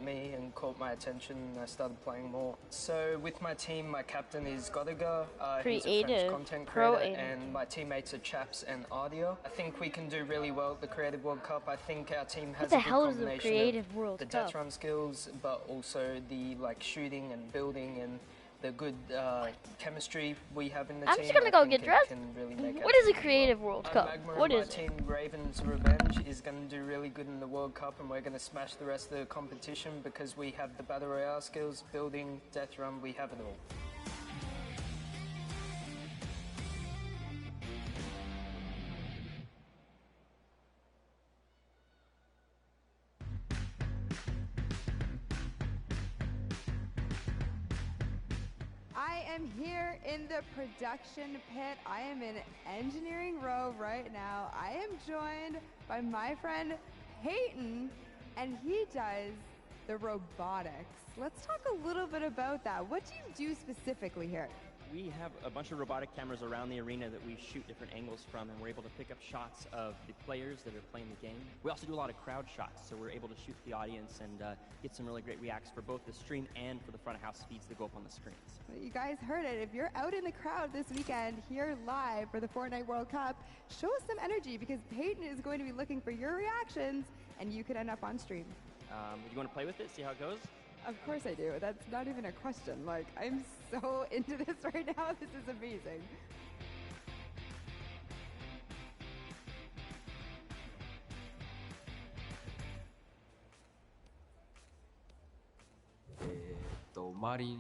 me and caught my attention, and I started playing more. So with my team, my captain is Godiga. He's a French content creator, and my teammates are Chaps and Ardia. I think we can do really well at the Creative World Cup. I think our team has a good combination of the death run skills, but also the shooting and building and the good chemistry we have in the team. I'm just gonna go get dressed. Really what is a Creative World Cup? What is it? My team, Ravens Revenge, is going to do really good in the World Cup, and we're going to smash the rest of the competition because we have the Battle Royale skills, building, death run, we have it all. I am here in the production pit. I am in engineering row right now. I am joined by my friend Peyton, and he does the robotics. Let's talk a little bit about that. What do you do specifically here? We have a bunch of robotic cameras around the arena that we shoot different angles from, and we're able to pick up shots of the players that are playing the game. We also do a lot of crowd shots, so we're able to shoot the audience and get some really great reacts for both the stream and for the front of house feeds that go up on the screens. Well, you guys heard it. If you're out in the crowd this weekend here live for the Fortnite World Cup, show us some energy because Peyton is going to be looking for your reactions, and you could end up on stream. Do you want to play with it, see how it goes? Of course I do. That's not even a question. I'm so into this right now. This is amazing.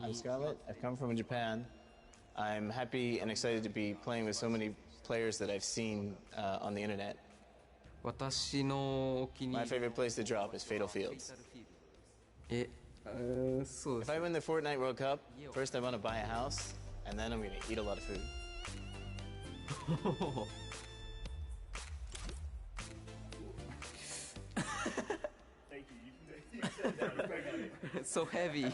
I'm Scarlett. I've come from Japan. I'm happy and excited to be playing with so many players that I've seen on the internet. My favorite place to drop is Fatal Fields. If I win the Fortnite World Cup, first I want to buy a house, and then I'm going to eat a lot of food. Thank you. So heavy.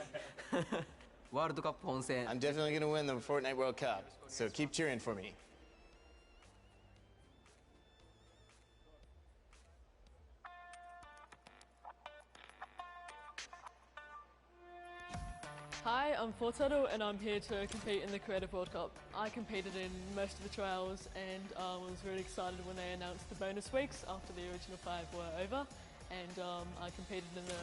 World Cup Ponsen. I'm definitely going to win the Fortnite World Cup, so keep cheering for me. Hi, I'm Fortsettle and I'm here to compete in the Creative World Cup. I competed in most of the trials and was really excited when they announced the bonus weeks after the original 5 were over. And I competed in the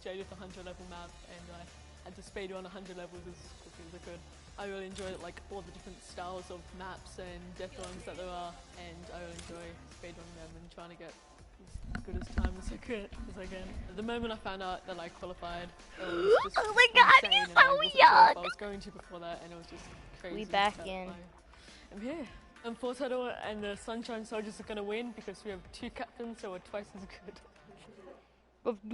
Jaded 100 level map and I had to speedrun 100 levels as quickly as I could. I really enjoyed all the different styles of maps and death runs that there are, and I really enjoy speedrunning them and trying to get as good as time as I can. The moment I found out that I qualified, it was just oh my god, he's so young! I was going to before that, and it was just crazy. We back in. I'm here. And Fortsettle and the Sunshine Soldiers are going to win because we have 2 captains, so we're twice as good.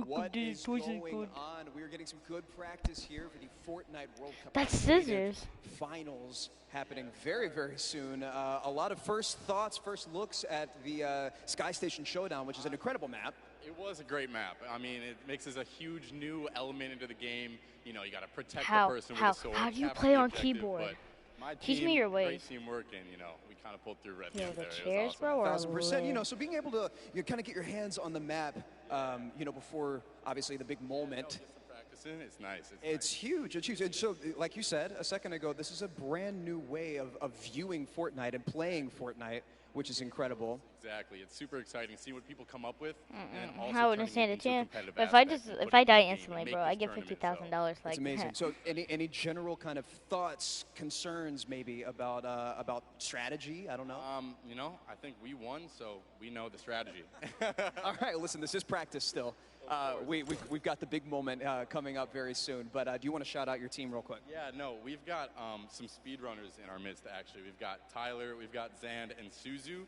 What is going on? We're getting some good practice here for the Fortnite World Cup. That's scissors. Finals happening very, very soon. A lot of first thoughts, first looks at the Sky Station Showdown, which is an incredible map. It was a great map. I mean, it mixes a huge new element into the game. You know, you got to protect the person with a sword. How do you play on keyboard? Teach me your ways. Great teamwork, and we kind of pulled through red. Yeah, the chairs, bro. 1000%. So being able to kind of get your hands on the map, before obviously the big moment. It's nice. It's huge. It's huge. And so, like you said a second ago, this is a brand new way of viewing Fortnite and playing Fortnite, which is incredible. Exactly. It's super exciting to see what people come up with. And I wouldn't stand a chance. But if I die instantly, bro, I get $50,000. It's amazing. So, any general kind of thoughts, concerns, maybe about strategy? I don't know. I think we won, so we know the strategy. All right. Listen, this is practice still. We've got the big moment coming up very soon. But do you want to shout out your team real quick? Yeah, no, we've got some speedrunners in our midst, actually. We've got Tyler, we've got Zand, and Suzu.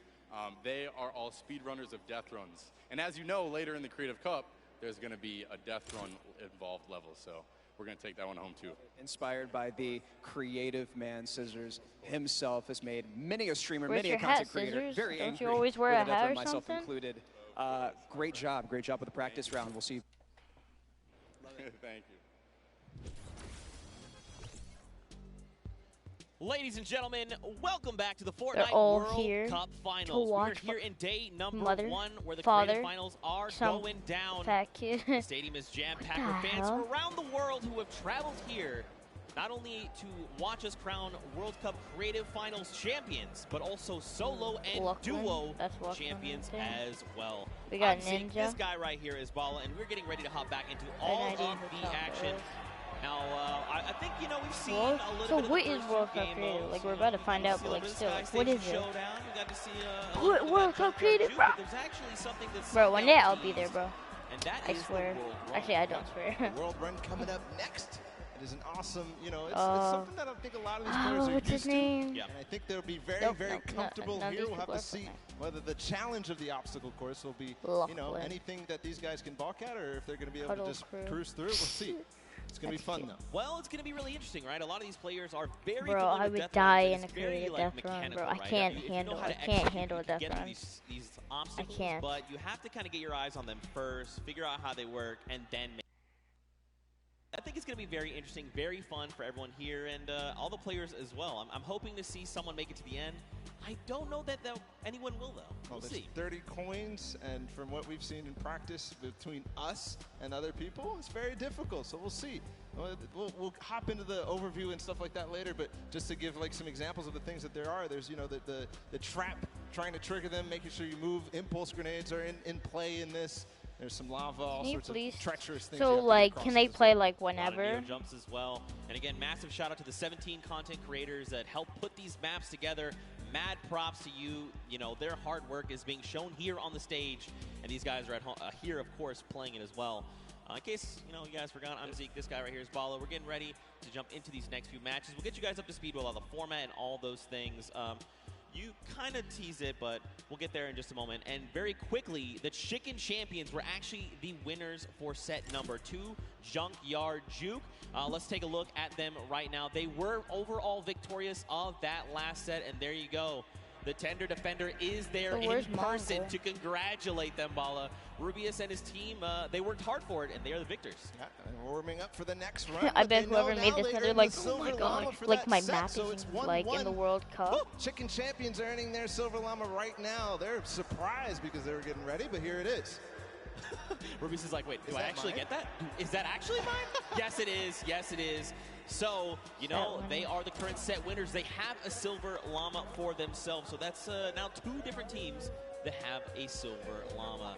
They are all speedrunners of death runs. And as you know, later in the Creative Cup, there's going to be a death run involved level. So we're going to take that one home, too. Inspired by the creative man, Scissors himself has made many a streamer, many a content creator very Don't angry. You always wear a hat or myself something? Included. Great job with the practice round. We'll see you. Thank you. Ladies and gentlemen, welcome back to the Fortnite World Cup Finals. We're here in day number 1 where the creative finals are going down. The stadium is jam-packed with fans from around the world who have traveled here not only to watch us crown World Cup Creative Finals champions, but also solo and duo champions as well. We got Ninja. Ninja. This guy right here is Bala, and we're getting ready to hop back into all of the action. Now, I think, you know, we've seen a little bit what is World Cup Creative? Like, we're about to find out, but, like, still, like, what is it? What World Cup Creative, bro? Bro, one day I'll be there, bro. I swear. Actually, I don't swear. World Run coming up next. It is an awesome, you know, it's something that I think a lot of these players are used to. Yeah. And I think they'll be very comfortable here. We'll have to see whether the challenge of the obstacle course will be, you know, anything that these guys can balk at, or if they're going to be able to just cruise through. We'll see. It's going to be fun, though. Well, it's going to be really interesting, right? A lot of these players are very Bro, I would die in a creative death run, bro. I can't handle a death run. These obstacles, I can't. But you have to kind of get your eyes on them first, figure out how they work, and then make. I think it's going to be very interesting, very fun for everyone here, and all the players as well. I'm hoping to see someone make it to the end. I don't know that anyone will, though. We'll see. 30 coins, and from what we've seen in practice between us and other people, it's very difficult, so we'll see. We'll hop into the overview and stuff like that later, but just to give like some examples of the things that there are, there's, you know, the trap, trying to trigger them, making sure you move. Impulse grenades are in play in this. There's some lava, all sorts of treacherous things. So, like, can they play, like, whenever? A lot of jumps as well. And again, massive shout out to the 17 content creators that helped put these maps together. Mad props to you. You know, their hard work is being shown here on the stage. And these guys are at home, here, of course, playing it as well. In case, you know, you guys forgot, I'm Zeke. This guy right here is Bala. We're getting ready to jump into these next few matches. We'll get you guys up to speed with all the format and all those things. You kind of tease it, but we'll get there in just a moment. And very quickly, the Chicken Champions were actually the winners for set number 2, Junkyard Juke. Let's take a look at them right now. They were overall victorious of that last set, and there you go. The Tender Defender is there in person to congratulate them, Bala. Rubius and his team, they worked hard for it, and they are the victors. Yeah, and warming up for the next run. I bet whoever made this, they're like, oh my god, like my map is like in the World Cup. Oh, Chicken Champions earning their Silver Llama right now. They're surprised because they were getting ready, but here it is. Rubius is like, wait, do I actually get that? Is that actually mine? Yes, it is. Yes, it is. So, you know, they are the current set winners. They have a Silver Llama for themselves. So that's now 2 different teams that have a Silver Llama.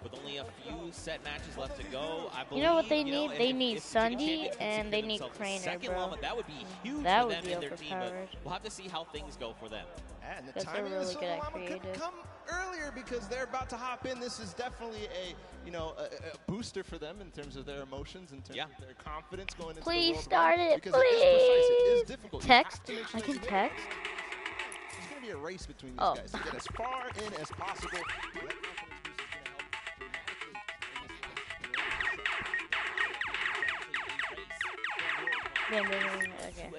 With only a few set matches left to go, I believe, you know what they need? They need Sunday and they need Craner, bro. Llama, that would be huge that for would them be and their team, but we'll have to see how things go for them. And the timing of the Silver Llama could come earlier because they're about to hop in. This is definitely a, you know, a booster for them in terms of their emotions, in terms of their confidence going into the World Please start it, please. It is difficult. Text? I can text? There's going to be a race between these guys to get as far in as possible. Okay.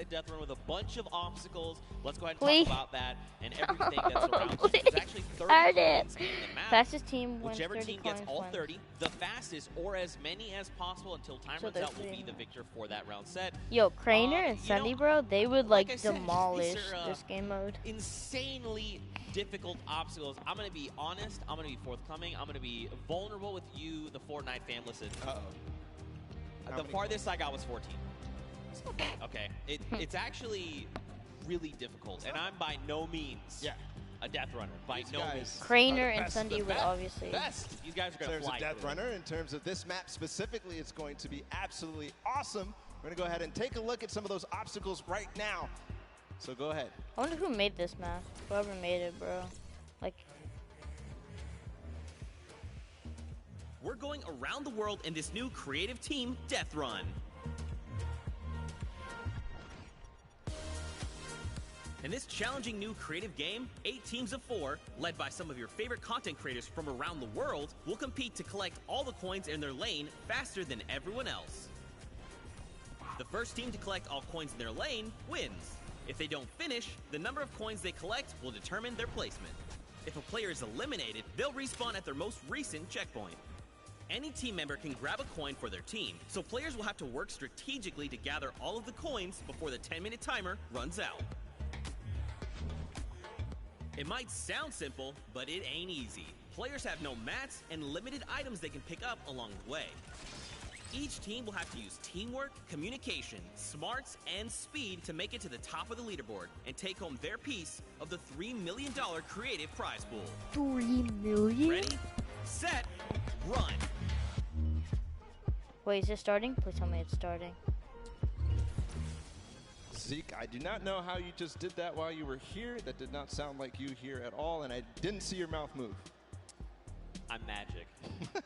Death run with a bunch of obstacles. Let's go ahead and talk about that and everything that's around us. There's actually 30 coins in the map. Fastest team wins. Whichever team gets all 30, the fastest or as many as possible until time runs out will be the victor for that round set. Yo, Craner and Sunday, bro, they would like demolish this game mode. Insanely difficult obstacles. I'm going to be honest. I'm going to be forthcoming. I'm going to be vulnerable with you, the Fortnite fam. Listen. The farthest I got was 14. Okay, it's actually really difficult, and I'm by no means a death runner. By no means. Craner and Sunday would obviously. These guys are going to fly. In terms of death runner, in terms of this map specifically, it's going to be absolutely awesome. We're going to go ahead and take a look at some of those obstacles right now. So go ahead. I wonder who made this map. Whoever made it, bro. Like. We're going around the world in this new creative team, Death Run. In this challenging new creative game, 8 teams of 4, led by some of your favorite content creators from around the world, will compete to collect all the coins in their lane faster than everyone else. The first team to collect all coins in their lane wins. If they don't finish, the number of coins they collect will determine their placement. If a player is eliminated, they'll respawn at their most recent checkpoint. Any team member can grab a coin for their team, so players will have to work strategically to gather all of the coins before the 10-minute timer runs out. It might sound simple, but it ain't easy. Players have no mats and limited items they can pick up along the way. Each team will have to use teamwork, communication, smarts, and speed to make it to the top of the leaderboard and take home their piece of the $3 million creative prize pool. 3 million? Ready, set, run. Wait, is it starting? Please tell me it's starting. Zeke, I do not know how you just did that while you were here. That did not sound like you here at all, and I didn't see your mouth move. I'm magic.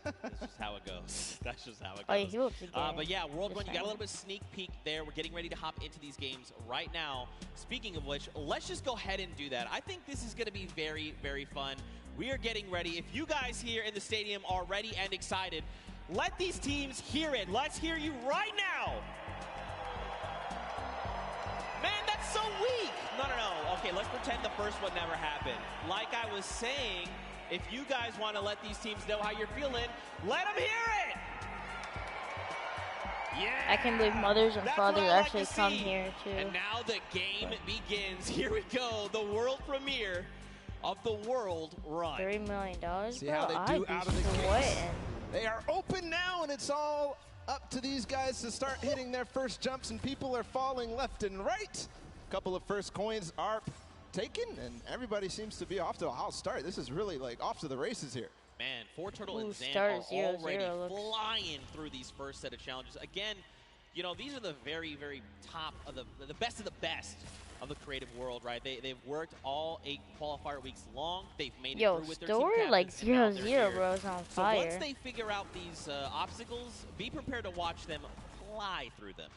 That's just how it goes. That's just how it goes. Oh, he looks again. But yeah, World 1, you got a little bit of sneak peek there. We're getting ready to hop into these games right now. Speaking of which, let's just go ahead and do that. I think this is going to be very, very fun. We are getting ready. If you guys here in the stadium are ready and excited, let these teams hear it. Let's hear you right now. Man, that's so weak. No. Okay, let's pretend the first one never happened. Like I was saying, if you guys want to let these teams know how you're feeling, let them hear it! Yeah! I can't believe mothers and fathers actually come here, too. And now the game begins. Here we go, the world premiere of the World Run. $3 million, See how they do out of the gates. They are open now, and it's all up to these guys to start hitting their first jumps, and people are falling left and right. A couple of first coins are taken, and everybody seems to be off to a hot start. This is really like off to the races here. Man, Turtle and Zan are already flying through these first set of challenges. Again, you know, these are the very, very top of the best of the best of the creative world, right? They've worked all 8 qualifier weeks long. They've made it through with their team captains, like 0-0, bro, is on fire. So once they figure out these obstacles, be prepared to watch them fly through them.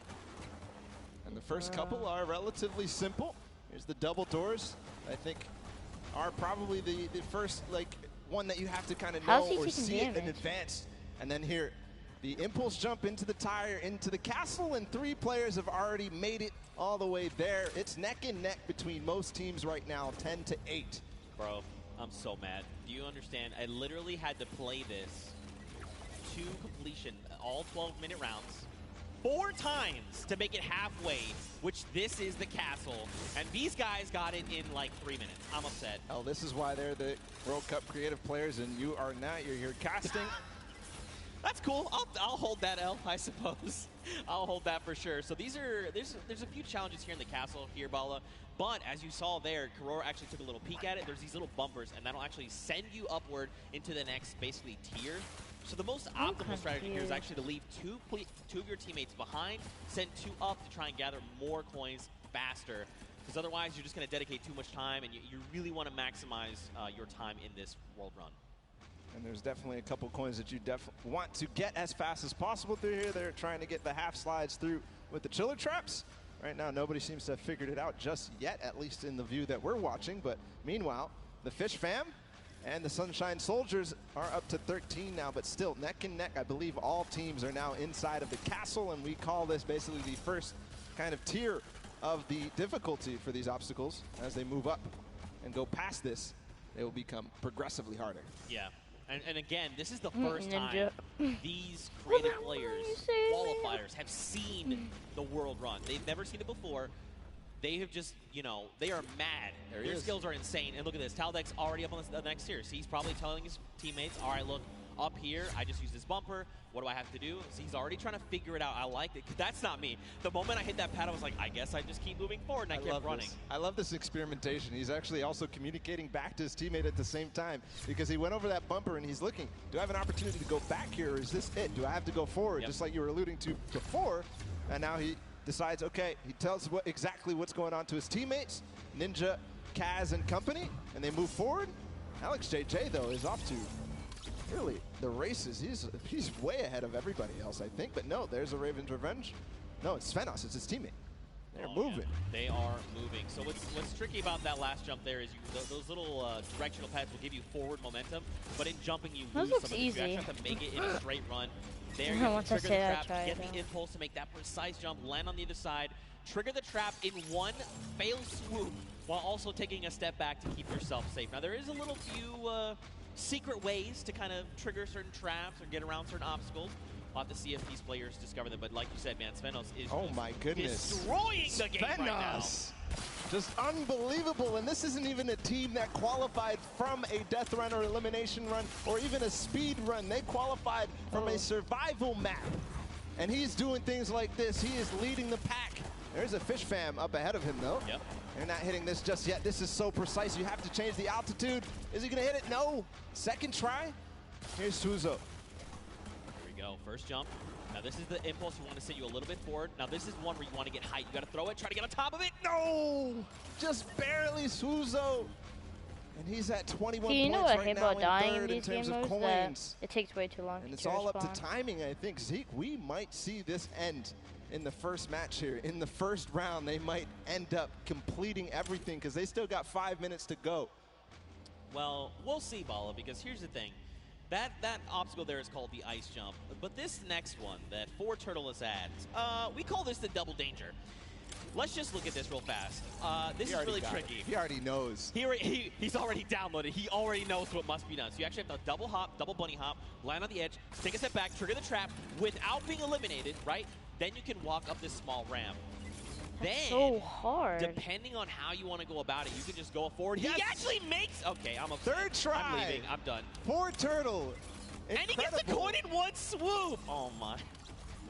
And the first couple are relatively simple. Here's the double doors. I think are probably the first like one that you have to kind of know or see it in advance. And then here, the impulse jump into the tire, into the castle, and 3 players have already made it all the way there. It's neck and neck between most teams right now, 10-8. Bro, I'm so mad. Do you understand? I literally had to play this to completion, all 12-minute rounds, 4 times to make it halfway, which this is the castle. And these guys got it in like 3 minutes. I'm upset. Oh, this is why they're the World Cup creative players, and you are not. You're here casting. That's cool. I'll hold that L, I suppose. I'll hold that for sure. So there's a few challenges here in the castle here, Bala. But as you saw there, Karora actually took a little peek at it. There's these little bumpers, and that'll actually send you upward into the next, basically, tier. So the most optimal strategy here is actually to leave two of your teammates behind, send 2 up to try and gather more coins faster. Because otherwise, you're just going to dedicate too much time, and you really want to maximize your time in this World Run. And there's definitely a couple coins that you definitely want to get as fast as possible through here. They're trying to get the half slides through with the chiller traps. Right now, nobody seems to have figured it out just yet, at least in the view that we're watching. But meanwhile, the Fish Fam and the Sunshine Soldiers are up to 13 now, but still neck and neck. I believe all teams are now inside of the castle, and we call this basically the first kind of tier of the difficulty for these obstacles. As they move up and go past this, they will become progressively harder. Yeah. And again, this is the first time these creative players, qualifiers, have seen the World Run. They've never seen it before. They have just, you know, they are mad. Their skills are insane. And look at this. Taldeck's already up on the next tier. So he's probably telling his teammates, all right, look, up here, I just use this bumper. What do I have to do? So he's already trying to figure it out. I like it. That's not me. The moment I hit that pad, I was like, I guess I just keep moving forward, and I kept running. I love this experimentation. He's actually also communicating back to his teammate at the same time, because he went over that bumper and he's looking, do I have an opportunity to go back here, or is this it? Do I have to go forward, just like you were alluding to before? And now he decides, okay, he tells exactly what's going on to his teammates, Ninja, Kaz, and company, and they move forward. Alex JJ, though, is off to really the races. He's way ahead of everybody else, I think. But no, there's a Raven's Revenge. No, it's Svenos. It's his teammate. They're moving. Yeah, they are moving. So what's tricky about that last jump there is those little directional pads will give you forward momentum, but in jumping you lose some of it. You actually have to make it in a straight run. There you go. Trigger the trap, get the impulse to make that precise jump, land on the other side, trigger the trap in one fail swoop, while also taking a step back to keep yourself safe. Now there is a little few secret ways to kind of trigger certain traps or get around certain obstacles. We'll have to see if these players discover them. But like you said, man, Svenos is destroying the game right now. Just unbelievable, and this isn't even a team that qualified from a death run or elimination run or even a speed run. They qualified from a survival map, and he's doing things like this. He is leading the pack. There's a Fish Fam up ahead of him, though. Yep. They're not hitting this just yet. This is so precise. You have to change the altitude. Is he going to hit it? No. Second try. Here's Suzo. Here we go. First jump. Now this is the impulse. You want to send you a little bit forward. Now this is one where you want to get height. You got to throw it, try to get on top of it. No! Just barely Suzo. And he's at 21 you know points what I right hate now about dying in in these terms game of modes? coins. It takes way too long. And it's all up to timing, I think. Zeke, we might see this end in the first match here. In the first round, they might end up completing everything because they still got 5 minutes to go. Well, we'll see, Bala, because here's the thing. That obstacle there is called the ice jump, but this next one that fortnight is at, we call this the double danger. Let's just look at this real fast. This is really tricky. He already knows. He's already downloaded. He already knows what must be done. So you actually have to double hop, double bunny hop, land on the edge, take a step back, trigger the trap without being eliminated, right? Then you can walk up this small ramp. That's so hard. Depending on how you want to go about it, you can just go forward. Yes. He actually makes... Okay, I'm upset. Third try. I'm leaving. I'm done. Fortnight. And he gets the coin in one swoop. Oh, my.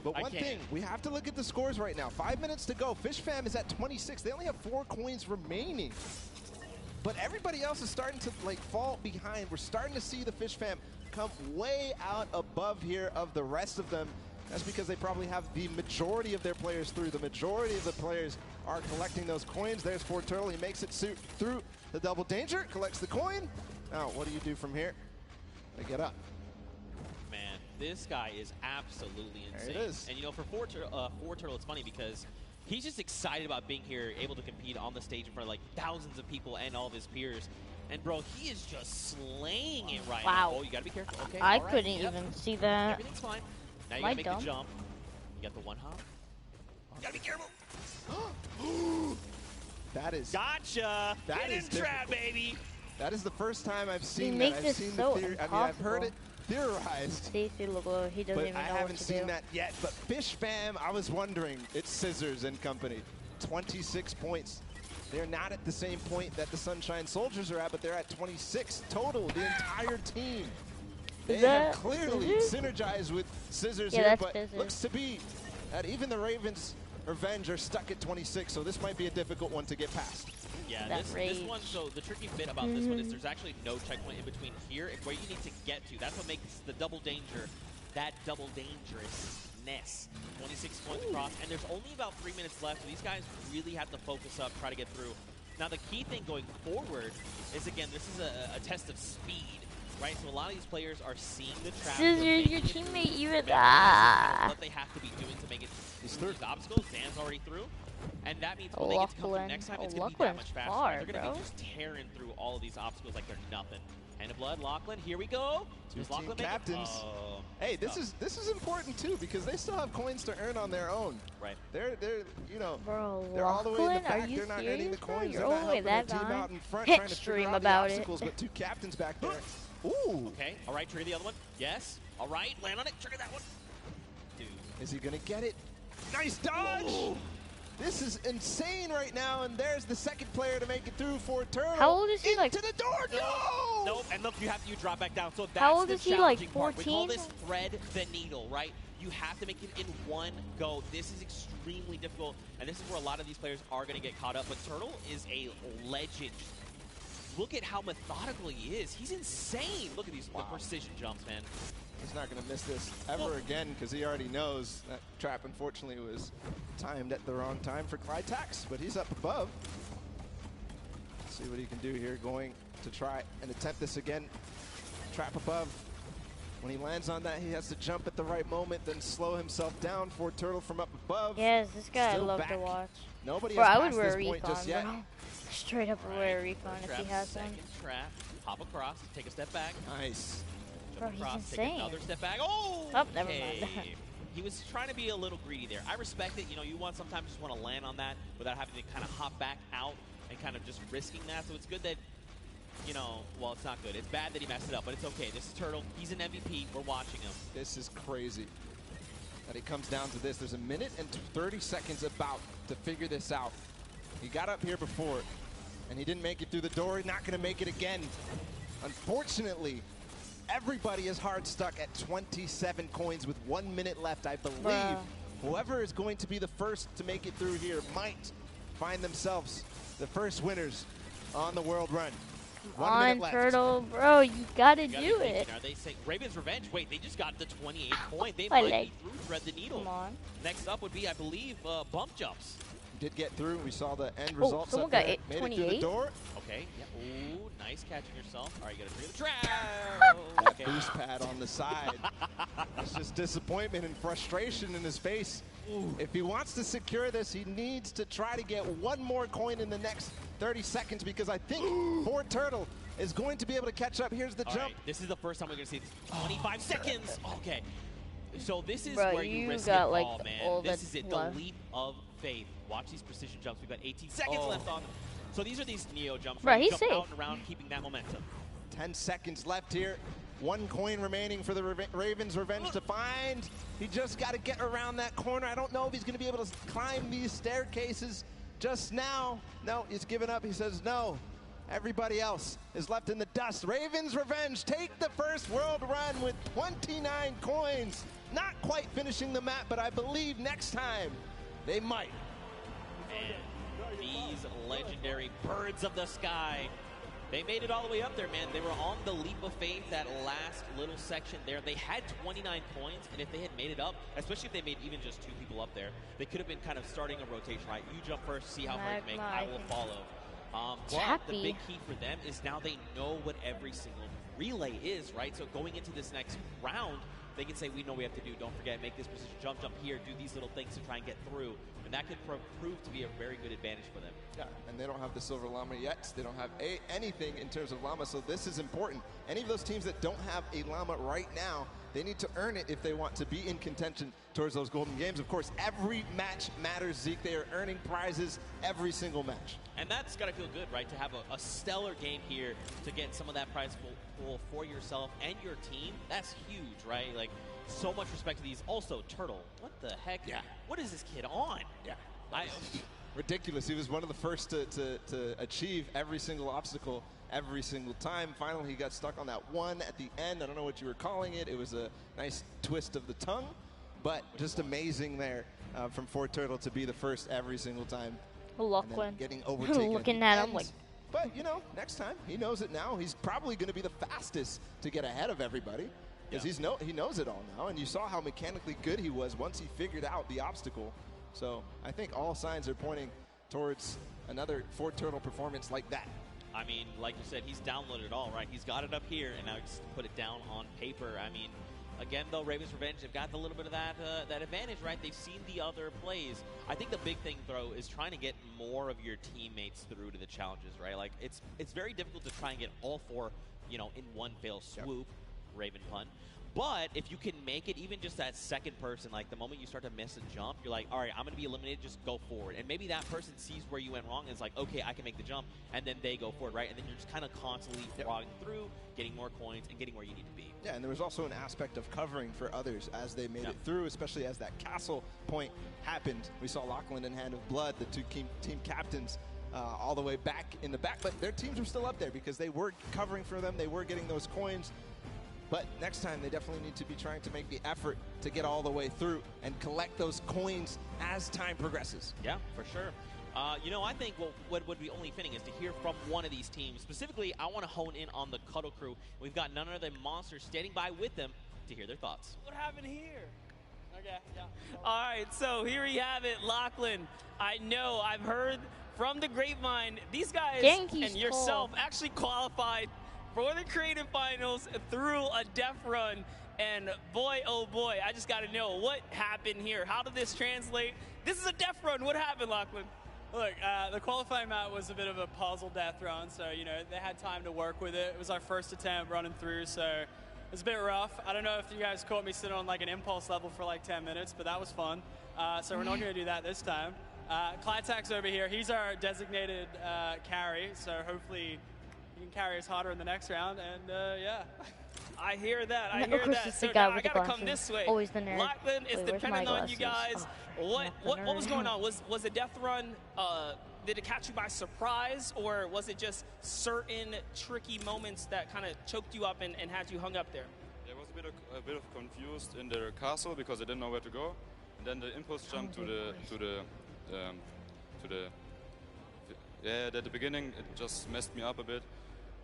But one thing, we have to look at the scores right now. 5 minutes to go. Fish Fam is at 26. They only have 4 coins remaining. But everybody else is starting to fall behind. We're starting to see the Fish Fam come way out above here of the rest of them. That's because they probably have the majority of their players through. The majority of the players are collecting those coins. There's fortnight. He makes it through the double danger, collects the coin. Now, what do you do from here? They get up. Man, this guy is absolutely insane. There it is. And, you know, for fortnight, it's funny because he's just excited about being here, able to compete on the stage in front of, thousands of people and all of his peers. And, bro, he is just slaying it right now. Oh, you got to be careful. Okay, I couldn't even see that. Everything's fine. Now you gotta make the jump. You got the one hop. You gotta be careful. That is... Gotcha! That is trap, baby! That is the first time I've seen that. I've seen the theory. I mean, I've heard it theorized. He doesn't even know I haven't what to seen do. that yet. But Fish Fam, I was wondering. It's Scissors and company. 26 points. They're not at the same point that the Sunshine Soldiers are at, but they're at 26 total, the entire team. They have clearly synergized with Scissors here, but looks to be that even the Ravens' Revenge are stuck at 26, so this might be a difficult one to get past. Yeah, this one, so the tricky bit about this one is there's actually no checkpoint in between here. Where you need to get to, that's what makes the double danger, that double dangerousness. 26 points across, and there's only about 3 minutes left, so these guys really have to focus up, try to get through. Now, the key thing going forward is, again, this is a test of speed. Right, so a lot of these players are seeing the trap. Scissors, your teammate even what they have to be doing to make it through the obstacles. Zan's already through, and that means when they get to come through next time, it's going to be that much faster. They're going to be just tearing through all of these obstacles like they're nothing. Hand of blood, Lachlan. Here we go. Two team captains. Hey, this is important too because they still have coins to earn on their own. Right. They're you know, bro, they're all the way in the back. They're not earning the coins. They're not helping their team out in front, trying to figure out the obstacles. But two captains back there. Ooh. Okay. All right. Trigger the other one. Yes. All right. Land on it. Trigger that one. Dude. Is he gonna get it? Nice dodge. Ooh. This is insane right now, and there's the second player to make it through for Turtle. How old is he? Into the door. No. Nope. And look, you drop back down. So that's how old the is he? Like 14. We call this thread the needle, right? You have to make it in one go. This is extremely difficult, and this is where a lot of these players are going to get caught up. But Turtle is a legend. Look at how methodical he is. He's insane. Look at these the precision jumps, man. He's not going to miss this ever again because he already knows that trap, unfortunately, was timed at the wrong time for Clytax, but he's up above. Let's see what he can do here, going to try and attempt this again. Trap above. When he lands on that, he has to jump at the right moment, then slow himself down for Turtle from up above. Yes, this guy I love to watch. Nobody has passed this point just yet. Straight up wear a recon if he has one. Trap, hop across, take a step back. Nice. Bro, he's insane. Take another step back. Oh, never mind. He was trying to be a little greedy there. I respect it. You know, you sometimes just want to land on that without having to kind of hop back out and kind of just risking that. So it's good that, you know, well, it's not good. It's bad that he messed it up, but it's okay. This is Turtle. He's an MVP. We're watching him. This is crazy that it comes down to this. There's a minute and 30 seconds about to figure this out. He got up here before, and he didn't make it through the door. He's not going to make it again. Unfortunately, everybody is hard stuck at 27 coins with 1 minute left. I believe whoever is going to be the first to make it through here might find themselves the first winners on the world run. 1 minute left. Turtle, bro, you gotta do it. Are they saying Raven's Revenge? Wait, they just got the 28 point. They might be through thread the needle. Come on. Next up would be, I believe, bump jumps. Did get through. We saw the end results. Someone got made it through the door. Okay. Yeah. Ooh, nice catching yourself. All right, you got to clear the track. Okay. Boost pad on the side. It's just disappointment and frustration in his face. Ooh. If he wants to secure this, he needs to try to get one more coin in the next 30 seconds because I think fortturtle is going to be able to catch up. Here's the jump. Right. This is the first time we're going to see this. 25 seconds. Okay. So this is bro, where you risk got, it like, all, man. all This is it, the leap of faith. Watch these precision jumps. We've got 18 seconds left on them. So these are these Neo jumps. Bro, he's jump safe. out and around, keeping that momentum. 10 seconds left here. 1 coin remaining for the Ravens Revenge to find. He just got to get around that corner. I don't know if he's going to be able to climb these staircases just now. No, he's given up. He says no. Everybody else is left in the dust. Ravens Revenge take the first world run with 29 coins. Not quite finishing the map, but I believe next time they might. And these legendary birds of the sky, they made it all the way up there, man. They were on the leap of faith, that last little section there. They had 29 points, and if they had made it up, especially if they made even just 2 people up there, they could have been kind of starting a rotation, right? You jump first, see how far you make, I will follow. But the big key for them is now they know what every single relay is, right? So going into this next round, they can say, we know we have to do, don't forget, make this precision jump here, do these little things to try and get through. And that could prove to be a very good advantage for them. Yeah, and they don't have the silver llama yet. They don't have anything in terms of llama, so this is important. Any of those teams that don't have a llama right now, they need to earn it if they want to be in contention towards those golden games. Of course, every match matters, Zeke. They are earning prizes every single match. And that's got to feel good, right, to have a stellar game here to get some of that prize pool for yourself and your team. That's huge, right? Like, so much respect to these. Also, Turtle, what the heck? Yeah. What is this kid on? Yeah. Ridiculous. He was one of the first to achieve every single obstacle every single time. Finally, he got stuck on that one at the end. I don't know what you were calling it. It was a nice twist of the tongue, but just amazing there from fortturtle to be the first every single time. Lachlan. Getting overtaken. Looking at him like. But, you know, next time, he knows it now. He's probably going to be the fastest to get ahead of everybody. Because he knows it all now, and you saw how mechanically good he was once he figured out the obstacle. So I think all signs are pointing towards another fortturtle performance like that. I mean, like you said, he's downloaded it all, right? He's got it up here, and now just put it down on paper. I mean, again, though, Ravens Revenge have got a little bit of that advantage, right? They've seen the other plays. I think the big thing, though, is trying to get more of your teammates through to the challenges, right? Like, it's very difficult to try and get all 4, you know, in one fell swoop. Yep. Raven pun. But if you can make it even just that second person, like the moment you start to miss a jump, you're like, all right, I'm going to be eliminated, just go forward. And maybe that person sees where you went wrong and is like, okay, I can make the jump, and then they go forward, right? And then you're just kind of constantly frogging through, getting more coins, and getting where you need to be. Yeah, and there was also an aspect of covering for others as they made it through, especially as that castle point happened. We saw Lachlan and Hand of Blood, the 2 team captains, all the way back in the back, but their teams were still up there because they were covering for them, they were getting those coins. But next time, they definitely need to be trying to make the effort to get all the way through and collect those coins as time progresses. Yeah, for sure. You know, I think what would be only fitting is to hear from one of these teams. Specifically, I want to hone in on the Cuddle Crew. We've got none other than Monsters standing by with them to hear their thoughts. What happened here? Okay, yeah. All right, so here you have it, Lachlan. I know, I've heard from the grapevine, these guys and yourself actually qualified for the creative finals through a death run, and boy, oh boy, I just got to know what happened here. How did this translate? This is a death run. What happened, Lachlan? Look, the qualifying map was a bit of a puzzle death run, so, you know, they had time to work with it. It was our first attempt running through, so it was a bit rough. I don't know if you guys caught me sitting on like an impulse level for like 10 minutes, but that was fun. So we're not going to do that this time. Clytak's over here. He's our designated carry, so hopefully he can carry us harder in the next round, and yeah. I hear that. I hear that. So now I gotta come this way. Always the nerd. Lachlan, it's dependent on you guys. What was going on? Was the death run did it catch you by surprise, or was it just certain tricky moments that kind of choked you up and had you hung up there? I was a bit of confused in the castle because I didn't know where to go. And then the impulse jump at the beginning it just messed me up a bit,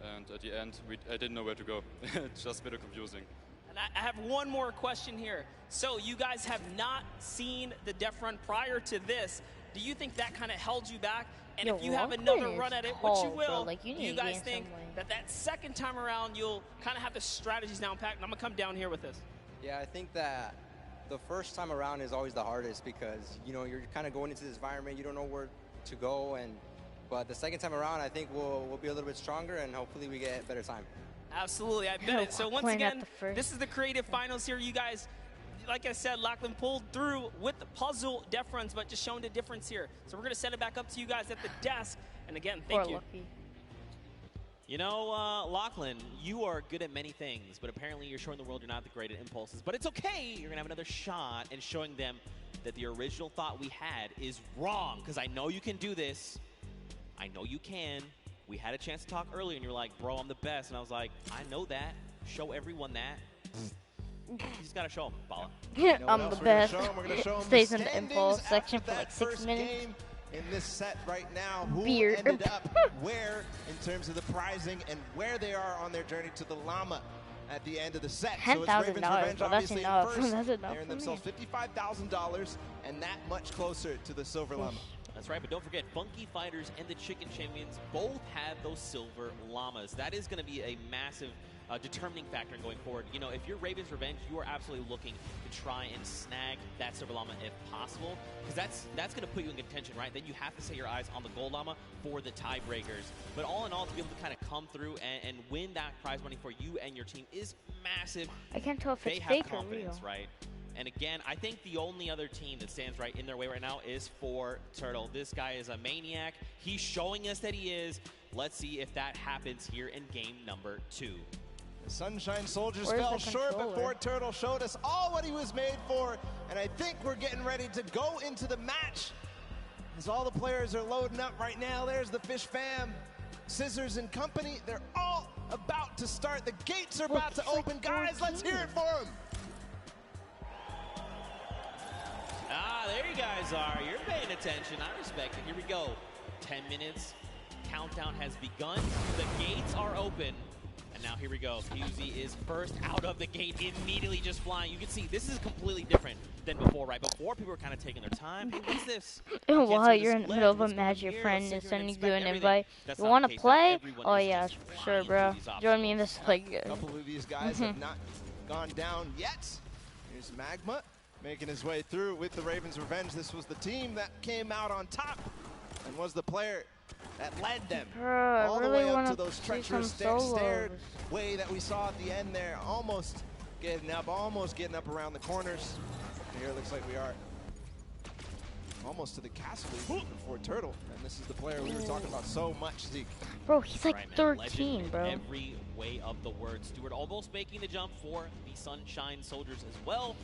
and at the end I didn't know where to go. It's just a bit confusing. And I have one more question here. So you guys have not seen the def run prior to this. Do you think that kind of held you back? And if you have another run at it, which you will, like, do you guys think that second time around you'll kind of have the strategies down packed? And I'm going to come down here with this. Yeah, I think that the first time around is always the hardest because, you know, you're kind of going into this environment, you don't know where to go, but the second time around, I think we'll be a little bit stronger and hopefully we get better time. Absolutely, I bet it. So once again, this is the creative finals here. You guys, like I said, Lachlan pulled through with the puzzle def runs, but just showing the difference here. So we're going to send it back up to you guys at the desk. And again, thank you. You know, Lachlan, you are good at many things, but apparently you're showing the world you're not the great at impulses. But it's okay. You're going to have another shot and showing them that the original thought we had is wrong, because I know you can do this. I know you can. We had a chance to talk earlier, and you're like, bro, I'm the best. And I was like, I know that. Show everyone that. You just got to show them, Bala. I'm the best. Stays in the impulse section for like 6 minutes. In this set right now, who Beer. ended up where in terms of the prizing and where they are on their journey to the llama at the end of the set. So it's Ravens Revenge, obviously, first. They earned themselves $55,000 and that much closer to the silver llama. That's right, but don't forget, Funky Fighters and the Chicken Champions both have those silver llamas. That is going to be a massive determining factor going forward. You know, if you're Ravens Revenge, you are absolutely looking to try and snag that silver llama if possible, because that's going to put you in contention, right? Then you have to set your eyes on the gold llama for the tiebreakers. But all in all, to be able to kind of come through and win that prize money for you and your team is massive. I can't tell if they it's have fake confidence, or real. right? And again, I think the only other team that stands right in their way right now is for Turtle. This guy is a maniac. He's showing us that he is. Let's see if that happens here in game number 2. The Sunshine Soldiers fell short before Turtle showed us all what he was made for, and I think we're getting ready to go into the match. As all the players are loading up right now, there's the Fish Fam, Scissors and company. They're all about to start. The gates are about to open. Guys, let's hear it for them. Ah, there you guys are. You're paying attention. I respect it. Here we go. 10 minutes. Countdown has begun. The gates are open. And now here we go. QZ is first out of the gate, immediately just flying. You can see this is completely different than before, right? Before, people were kind of taking their time. Hey, what's this? While you're in the middle of a match, your friend is sending you an invite. You want to play? Oh yeah, sure, bro. Join me in this. Like, a couple of these guys have not gone down yet. Here's Magma making his way through with the Ravens Revenge. This was the team that came out on top and was the player that led them all the way up to those treacherous stairway that we saw at the end there. Almost getting up around the corners. And here it looks like we are almost to the castle before Turtle. And this is the player we were talking about so much, Zeke. Bro, he's like 13, bro. Every way of the word. Stewart almost making the jump for the Sunshine Soldiers as well.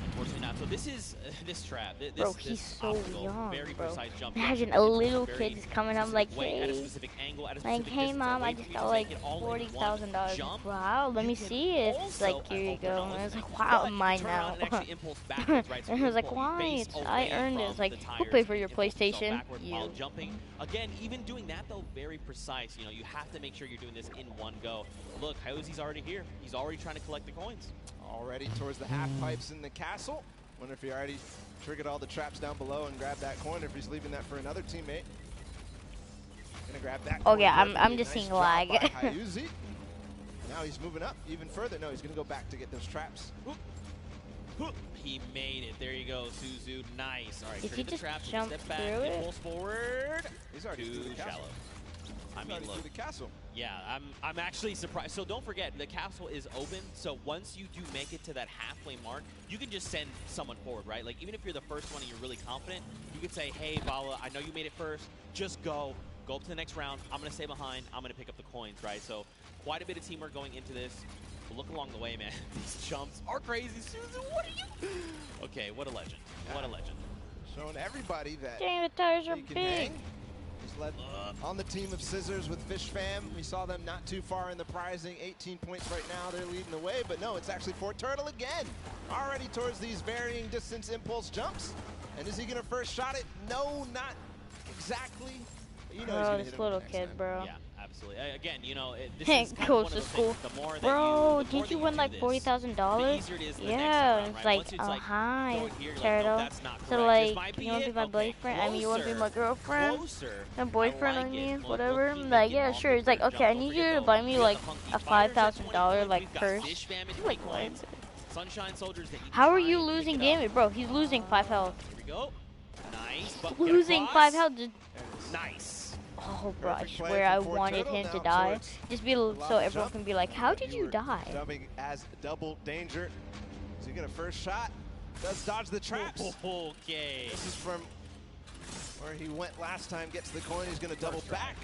Unfortunately not. So this is this trap. Bro, he's so young, very bro. precise jump. Imagine a little kid just coming up like, hey, hey mom, I just got like $40,000. Wow, let me see it. It's like, here you go. And it's like, wow, mine now. And it was like, why? I earned it. It's like, who paid for your PlayStation? You. Again, even doing that though, very precise. You know, you have to make sure you're doing this in one go. Look, Hyozi's already here. He's already trying to collect the coins. Already towards the half pipes in the castle. Wonder if he already triggered all the traps down below and grabbed that coin, or if he's leaving that for another teammate. Gonna grab that coin. Oh yeah, I'm just seeing lag. Now he's moving up even further. No, he's gonna go back to get those traps. He made it. There you go, Suzu. Nice. All right, did he just traps, jump step back, through it? Pulls forward. He's already too through the shallow. I mean, look. Through the castle. Yeah, I'm actually surprised. So don't forget, the castle is open. So once you do make it to that halfway mark, you can just send someone forward, right? Like, even if you're the first one and you're really confident, you could say, hey, Bala, I know you made it first. Just go up to the next round. I'm going to stay behind. I'm going to pick up the coins, right? So quite a bit of teamwork going into this. But look along the way, man. These jumps are crazy. Suzu, what are you? Okay, what a legend. What a legend. Showing everybody that dang, the tires are he can big. hang. He's led on the team of Scissors with Fish Fam. We saw them not too far in the prizing. 18 points right now. They're leading the way, but no, it's actually Fort Turtle again. Already towards these varying distance impulse jumps. And is he going to first shot it? No, not exactly. But you know he's gonna hit this him little next kid, time. bro. Yeah, absolutely. Again, you know, this is kind of Goes one to of those school. things, the more that Bro, you, did you win like $40,000? the easier it is the next Yeah, time, it's right? like, Once it's oh like, hi, going here, you're like, Turtle. nope, that's not So correct. like, This might be you want to it? be my Okay, boyfriend? I mean, you want to be my closer. girlfriend? Closer. A boyfriend I like on it. you, We'll whatever. keep Like, making yeah, long sure. It's like, jumps. okay, I Don't need forget, you to though, buy me we got like the Funky a Fighters at $5,000 20 like We've got purse. Fish Fam at You like 20 what? points. Sunshine Soldiers that you How are try you and pick losing it up. damage, bro? He's losing 5 health. Here we go. Nice. But Losing 5 health. Nice. Oh, bro, I Perfect play swear I from Fort wanted Turtle. him to Now die. towards Just be the so lava everyone jump. can be like, how did you were die? Jumping as double danger. Is he going to first shot? Does dodge the traps. Okay. This is from where he went last time. Gets the coin. He's going to double back.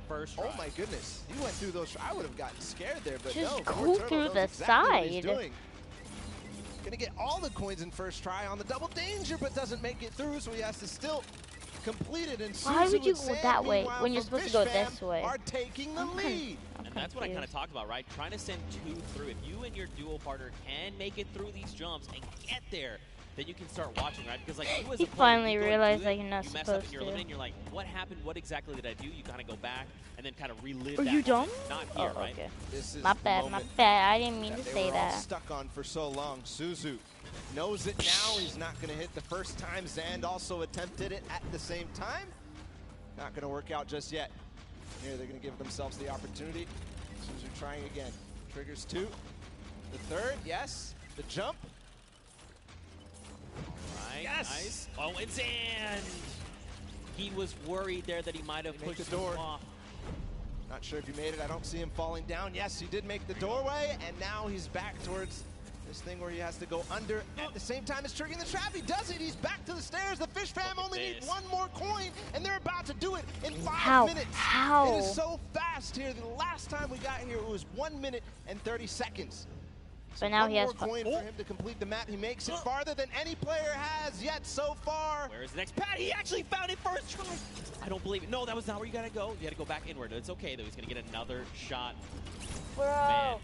First try. Oh my goodness. He went through those. I would have gotten scared there, but Just no. go Fort Turtle through knows the exactly what he's side. doing. Gonna get all the coins in first try on the double danger, but doesn't make it through, so he has to still complete it. And Why would you Suzu go and that Sam, way meanwhile, when you're from supposed to go Fish Fam this way? are taking the lead. And that's what I kind of talked about, right? Trying to send 2 through. If you and your duo partner can make it through these jumps and get there, then you can start watching, right? Because like you as He a player, finally you go and realized do that it, you're not you mess up supposed and you're to. eliminated, you're like, what happened? What exactly did I do? You kind of go back and then kind of relive Are that you done? moment. Not here, Oh, right? okay. This is My the bad, my moment bad. I didn't mean to they say were all that. stuck on for so long. Suzu knows it now. He's not going to hit the first time. Zand also attempted it at the same time. Not going to work out just yet. Here they're going to give themselves the opportunity. Suzu trying again. Triggers 2. The third, yes. The jump. Right, Yes. nice. Oh, and Zand! He was worried there that he might have Make pushed the door. him off. Not sure if he made it. I don't see him falling down. Yes, he did make the doorway, and now he's back towards this thing where he has to go under at the same time as triggering the trap. He does it. He's back to the stairs. The Fish Fam only need one more coin, and they're about to do it in 5 minutes. How? It is so fast here. The last time we got here, it was 1 minute and 30 seconds. But now one he has more coin for him to complete the map. He makes it farther than any player has yet so far. Where is the next pad? He actually found it first try. I don't believe it. No, that was not where you gotta go. You gotta go back inward. It's okay though. He's gonna get another shot. Bro. Man,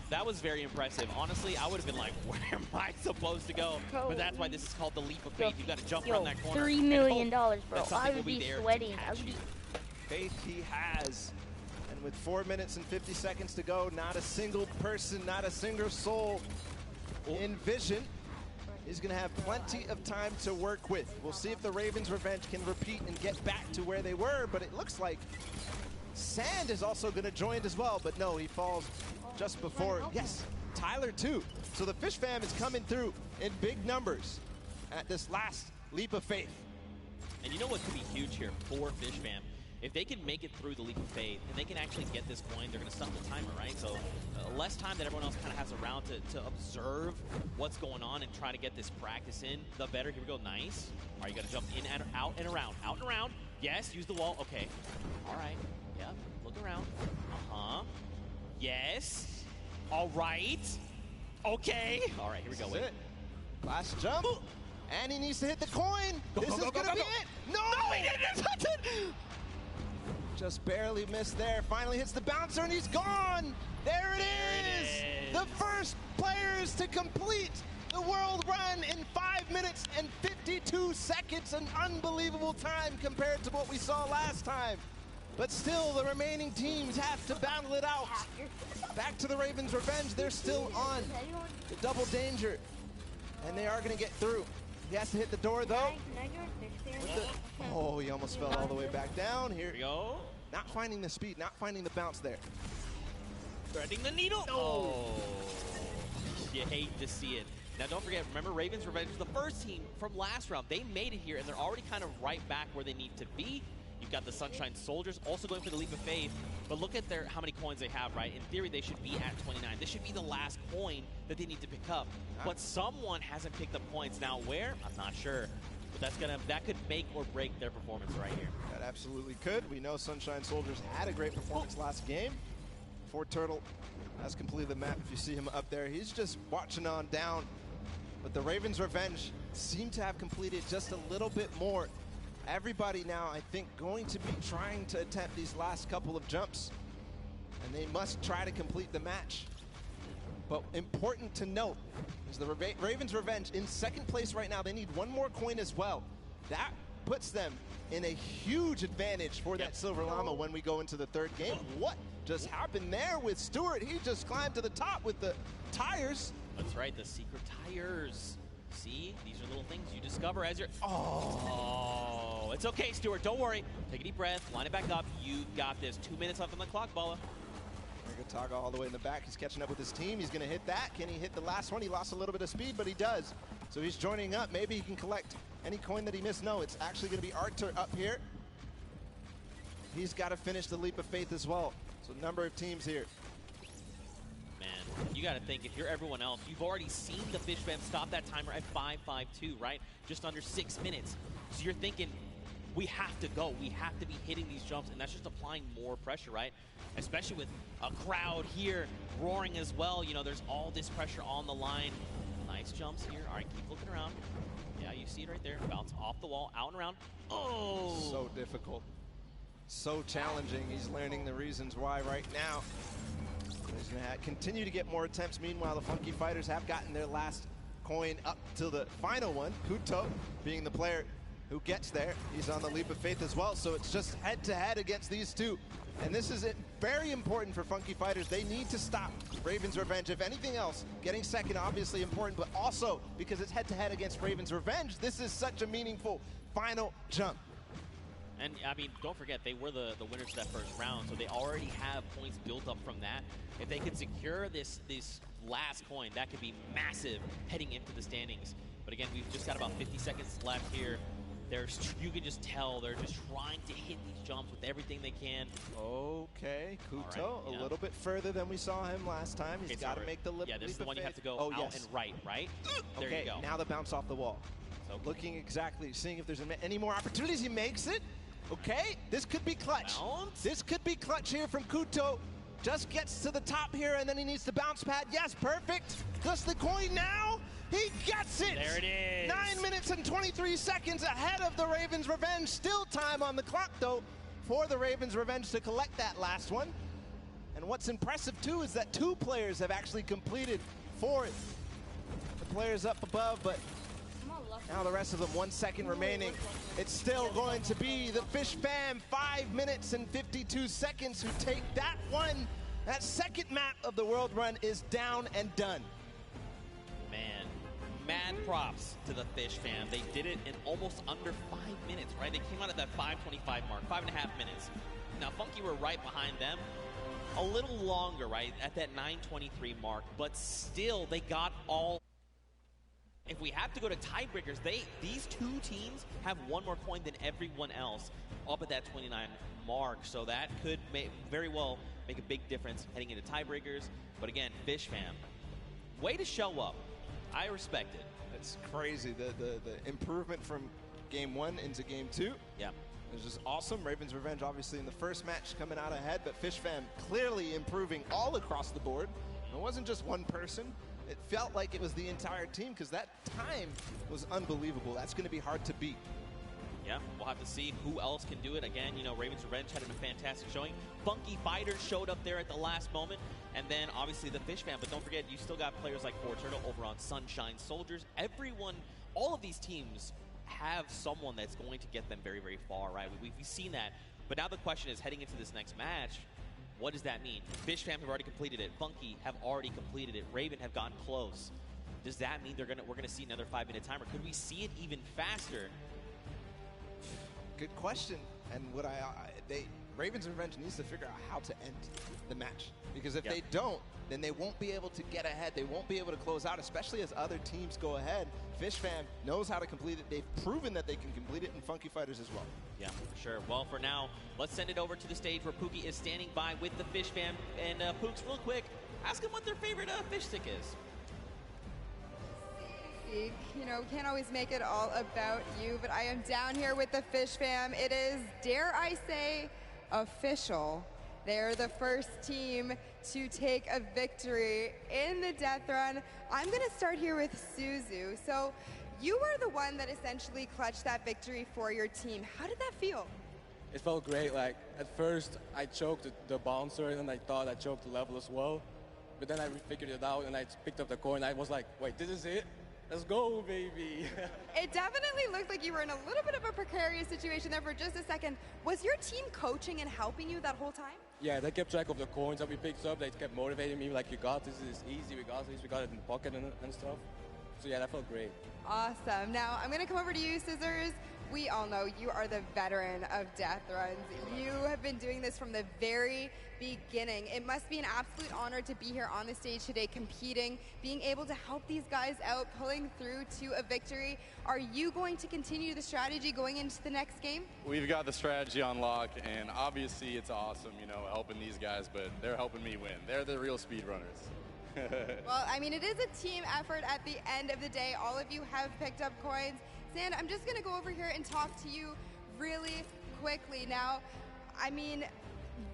that was very impressive. Honestly, I would have been like, where am I supposed to go? But that's why this is called the leap of faith. You gotta jump around that corner. $3 million, bro. that something I will would be be there to sweating. catch I would be you. Faith he has. And with 4 minutes and 50 seconds to go, not a single person, not a single soul in vision. He's going to have plenty of time to work with. We'll see if the Ravens' revenge can repeat and get back to where they were, but it looks like Sand is also going to join as well, but no, he falls just before. Yes, Tyler too. So the Fish Fam is coming through in big numbers at this last leap of faith. And you know what could be huge here for Fish Fam? If they can make it through the leap of faith and they can actually get this coin, they're going to stop the timer, right? So less time that everyone else kind of has around to observe what's going on and try to get this practice in, the better. Here we go. Nice. All right, you got to jump in and out and around. Out and around. Yes, use the wall. Okay. All right. Yeah, look around. Uh-huh. Yes. All right. Okay. All right, here we go. Wait. Last jump. And he needs to hit the coin. This is going to be it. No, he didn't touch it. Just barely missed there. Finally hits the bouncer, and he's gone. There it is. The first players to complete the world run in 5 minutes and 52 seconds. An unbelievable time compared to what we saw last time. But still, the remaining teams have to battle it out. Back to the Ravens' revenge. They're still on the double danger, and they are going to get through. He has to hit the door, though. Oh, he almost fell all the way back down. Here we go. Not finding the speed, not finding the bounce there. Threading the needle. Oh. You hate to see it. Now, don't forget, remember, Ravens Revenge was the first team from last round. They made it here, and they're already kind of right back where they need to be. You've got the Sunshine Soldiers also going for the leap of faith. But look at how many coins they have, right? In theory, they should be at 29. This should be the last coin that they need to pick up. But someone hasn't picked up points. Now, where? I'm not sure. But that could make or break their performance right here. That absolutely could. We know Sunshine Soldiers had a great performance last game. Fort Turtle has completed the map. If you see him up there, he's just watching on down. But the Ravens' revenge seem to have completed just a little bit more. Everybody now, I think, going to be trying to attempt these last couple of jumps, and they must try to complete the match. But important to note is the Ravens Revenge in second place right now. They need one more coin as well. That puts them in a huge advantage for that Silver Llama when we go into the third game. What just happened there with Stewart? He just climbed to the top with the tires. That's right, the secret tires. See, these are little things you discover as you're... Oh, it's okay, Stewart, don't worry. Take a deep breath, line it back up. You've got this. 2 minutes left on the clock, Bala. Taga all the way in the back. He's catching up with his team. He's going to hit that. Can he hit the last one? He lost a little bit of speed, but he does. So he's joining up. Maybe he can collect any coin that he missed. No, it's actually going to be Arthur up here. He's got to finish the leap of faith as well. So a number of teams here. Man, you got to think, if you're everyone else, you've already seen the Fish Fam stop that timer at 5:52, right? Just under 6 minutes. So you're thinking, we have to go. We have to be hitting these jumps, and that's just applying more pressure, right? Especially with a crowd here roaring as well. You know, there's all this pressure on the line. Nice jumps here. All right, keep looking around. Yeah, you see it right there. Bounce off the wall, out and around. Oh! So difficult. So challenging. He's learning the reasons why right now. He's going to continue to get more attempts. Meanwhile, the Funky Fighters have gotten their last coin up to the final one. Kuto being the player who gets there. He's on the leap of faith as well, so it's just head-to-head against these two. And this is very important for Funky Fighters. They need to stop Ravens Revenge. If anything else, getting second obviously important, but also because it's head-to-head against Ravens Revenge, this is such a meaningful final jump. And, I mean, don't forget, they were the winners of that first round, so they already have points built up from that. If they can secure this last coin, that could be massive heading into the standings. But again, we've just got about 50 seconds left here. You can just tell they're just trying to hit these jumps with everything they can. Okay, Kuto, a little bit further than we saw him last time. He's got to make the leap of faith. Yeah, this is the one you have to go out and right? There you go. Now the bounce off the wall. So looking exactly, seeing if there's any more opportunities. He makes it. Okay, this could be clutch. Bounce. This could be clutch here from Kuto. Just gets to the top here, and then he needs the bounce pad. Yes, perfect. Just the coin now. He gets it! There it is. 9 minutes and 23 seconds ahead of the Ravens Revenge. Still time on the clock, though, for the Ravens Revenge to collect that last one. And what's impressive, too, is that 2 players have actually completed 4. The players up above, but now the rest of them, 1 second remaining. It's still going to be the Fish Fam, 5 minutes and 52 seconds, who take that one. That second map of the World Run is down and done. Man, mad props to the Fish Fam. They did it in almost under 5 minutes, right? They came out at that 5:25 mark, 5.5 minutes. Now, Funky were right behind them. A little longer, right, at that 9:23 mark, but still, they got all. If we have to go to tiebreakers, these 2 teams have 1 more coin than everyone else up at that 29 mark. So that could very well make a big difference heading into tiebreakers. But again, Fish Fam, way to show up. I respect it. It's crazy, the improvement from game 1 into game 2. Yeah. It was just awesome. Ravens Revenge obviously in the first match coming out ahead, but Fish Fam clearly improving all across the board. It wasn't just one person. It felt like it was the entire team because that time was unbelievable. That's going to be hard to beat. Yeah, we'll have to see who else can do it. Again, you know, Ravens Revenge had a fantastic showing. Funky Fighters showed up there at the last moment. And then, obviously, the Fish Fam. But don't forget, you still got players like Turtle over on Sunshine Soldiers. Everyone, all of these teams have someone that's going to get them very, very far, right? We've seen that. But now the question is, heading into this next match, what does that mean? Fish Fam have already completed it. Funky have already completed it. Raven have gotten close. Does that mean we're gonna see another 5-minute timer? Could we see it even faster? Good question. And what Ravens Revenge needs to figure out how to end the match. Because if they don't, then they won't be able to get ahead. They won't be able to close out, especially as other teams go ahead. Fish Fam knows how to complete it. They've proven that they can complete it, and Funky Fighters as well. Yeah, for sure. Well, for now, let's send it over to the stage where Pookie is standing by with the Fish Fam. And Pooks, real quick, ask them what their favorite fish stick is. You know, we can't always make it all about you, but I am down here with the Fish Fam. It is, dare I say, official. They're the first team to take a victory in the death run. I'm going to start here with Suzu. So You were the one that essentially clutched that victory for your team. How did that feel? It felt great. Like, at first, I choked the bouncer, and I thought I choked the level as well. But then I figured it out, and I picked up the coin. I was like, wait, this is it? Let's go, baby. It definitely looked like you were in a little bit of a precarious situation there for just a second. Was your team coaching and helping you that whole time? Yeah, they kept track of the coins that we picked up. They kept motivating me, like, you got this, this is easy, we got this, we got it in the pocket and stuff. So yeah, that felt great. Awesome. Now, I'm gonna come over to you, Scissors. We all know you are the veteran of death runs. You have been doing this from the very beginning. It must be an absolute honor to be here on the stage today competing, being able to help these guys out, pulling through to a victory. Are you going to continue the strategy going into the next game? We've got the strategy on lock, and obviously it's awesome, you know, helping these guys, but they're helping me win. They're the real speedrunners. Well, I mean, it is a team effort at the end of the day. All of you have picked up coins. Sand, I'm just going to go over here and talk to you really quickly. Now, I mean,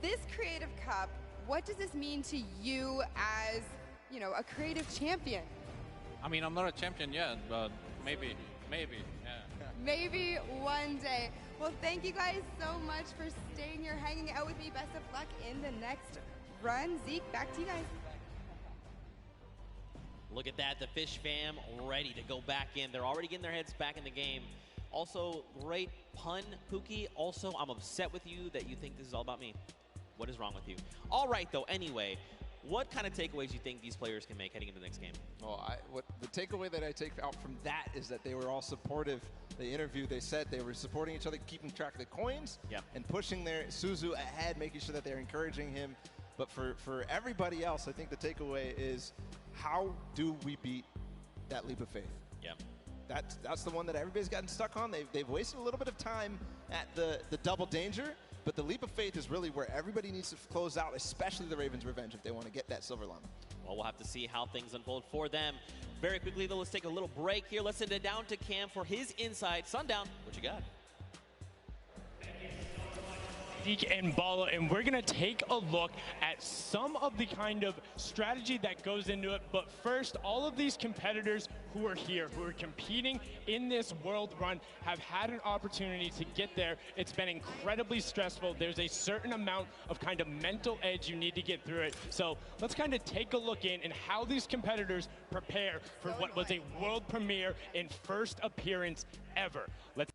this Creative Cup, what does this mean to you as, you know, a creative champion? I mean, I'm not a champion yet, but maybe, yeah. Maybe one day. Well, thank you guys so much for staying here, hanging out with me. Best of luck in the next run. Zeke, back to you guys. Look at that, the Fish fam ready to go back in. They're already getting their heads back in the game. Also, great pun, Pookie. Also, I'm upset with you that you think this is all about me. What is wrong with you? All right, though, anyway, what kind of takeaways do you think these players can make heading into the next game? Well, the takeaway that I take out from that is that they were all supportive. They interviewed, they said they were supporting each other, keeping track of the coins, and pushing their Suzu ahead, making sure that they're encouraging him. But for everybody else, I think the takeaway is, how do we beat that leap of faith? Yeah. That's the one that everybody's gotten stuck on. They've wasted a little bit of time at the double danger, but the leap of faith is really where everybody needs to close out, especially the Ravens' Revenge, if they want to get that silver llama. Well, we'll have to see how things unfold for them. Very quickly, though, let's take a little break here. Let's send it down to Cam for his insight. Sundown, what you got? And Bala, and we're going to take a look at some of the kind of strategy that goes into it. But first, all of these competitors who are here, who are competing in this world run, have had an opportunity to get there. It's been incredibly stressful. There's a certain amount of kind of mental edge you need to get through it. So let's kind of take a look in and how these competitors prepare for what was a world premiere and first appearance ever. Let's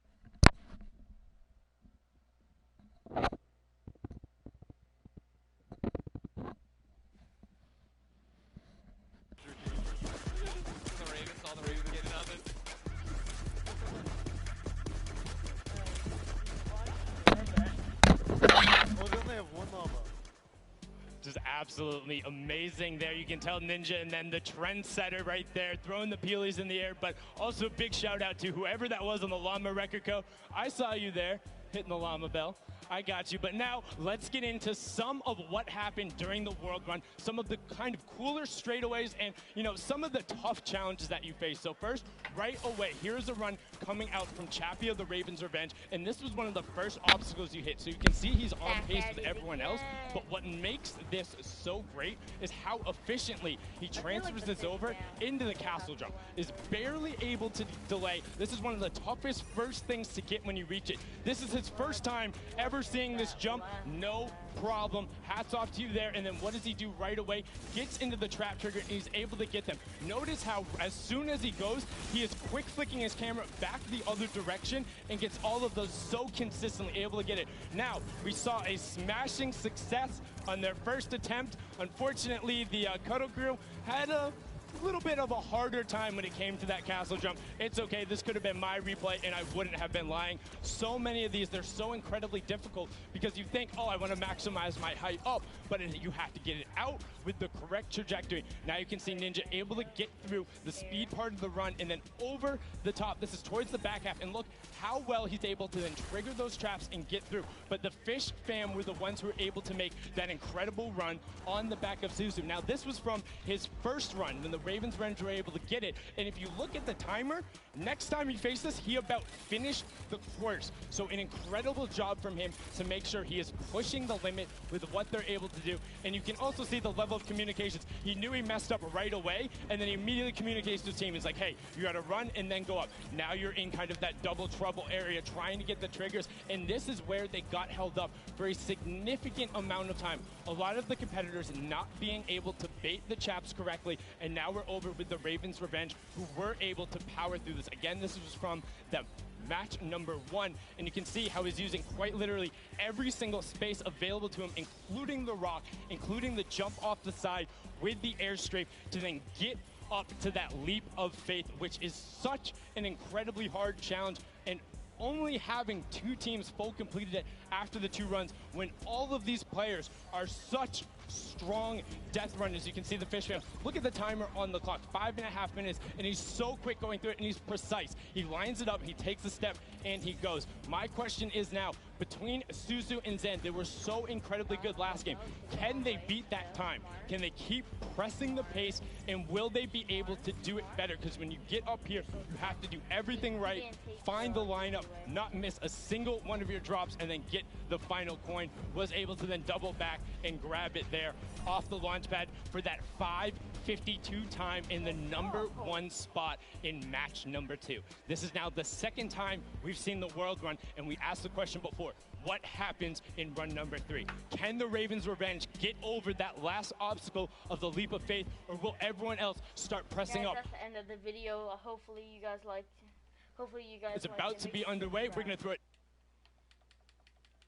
just absolutely amazing there. You can tell Ninja, and then the trendsetter right there, throwing the peelies in the air, but also big shout out to whoever that was on the Llama Record Co. I saw you there, hitting the Llama Bell. I got you. But now let's get into some of what happened during the World Run, some of the kind of cooler straightaways, and, you know, some of the tough challenges that you face. So first, right away, here's a run coming out from Chappie of the Ravens' Revenge, and this was one of the first obstacles you hit. So you can see he's on pace with everyone else, but what makes this so great is how efficiently he transfers this over into the castle jump. Is barely able to delay. This is one of the toughest first things to get when you reach it. This is his first time ever seeing this jump. No problem. Hats off to you there. And then what does he do right away? Gets into the trap trigger and he's able to get them. Notice how as soon as he goes, he is quick flicking his camera back the other direction and gets all of those so consistently, able to get it. Now, we saw a smashing success on their first attempt. Unfortunately, the Cuddle Crew had a little bit of a harder time when it came to that castle jump. It's okay, this could have been my replay and I wouldn't have been lying. So many of these, they're so incredibly difficult because you think, oh, I want to maximize my height up, but you have to get it out with the correct trajectory. Now you can see Ninja able to get through the speed part of the run and then over the top. This is towards the back half, and look how well he's able to then trigger those traps and get through. But the Fish fam were the ones who were able to make that incredible run on the back of Suzu. Now this was from his first run when the Ravens Revenge were able to get it. And if you look at the timer, next time he faced this, he about finished the course. So an incredible job from him to make sure he is pushing the limit with what they're able to do. And you can also see the level of communications. He knew he messed up right away, and then he immediately communicates to his team. He's like, hey, you got to run and then go up. Now you're in kind of that double trouble area trying to get the triggers, and this is where they got held up for a significant amount of time. A lot of the competitors not being able to bait the chaps correctly, and now we're over with the Ravens Revenge, who were able to power through this. Again, this was from the match number 1, and you can see how he's using quite literally every single space available to him, including the rock, including the jump off the side with the airstrike to then get up to that leap of faith, which is such an incredibly hard challenge. And only having 2 teams full completed it after the 2 runs, when all of these players are such strong death runners. You can see the fish fam. Look at the timer on the clock, 5.5 minutes, and he's so quick going through it, and he's precise. He lines it up, he takes a step, and he goes. My question is now, between Suzu and Zen, they were so incredibly good last game. Can they beat that time? Can they keep pressing the pace, and will they be able to do it better? Because when you get up here, you have to do everything right, find the lineup, not miss a single one of your drops, and then get the final coin. Was able to then double back and grab it there off the launch pad for that 5:52 time in the #1 spot in match number 2. This is now the second time we've seen the world run, and we asked the question before, what happens in run number 3? Can the Ravens Revenge get over that last obstacle of the leap of faith, or will everyone else start pressing up? That's the end of the video. Hopefully you guys liked. It's about to be underway. We're going to throw it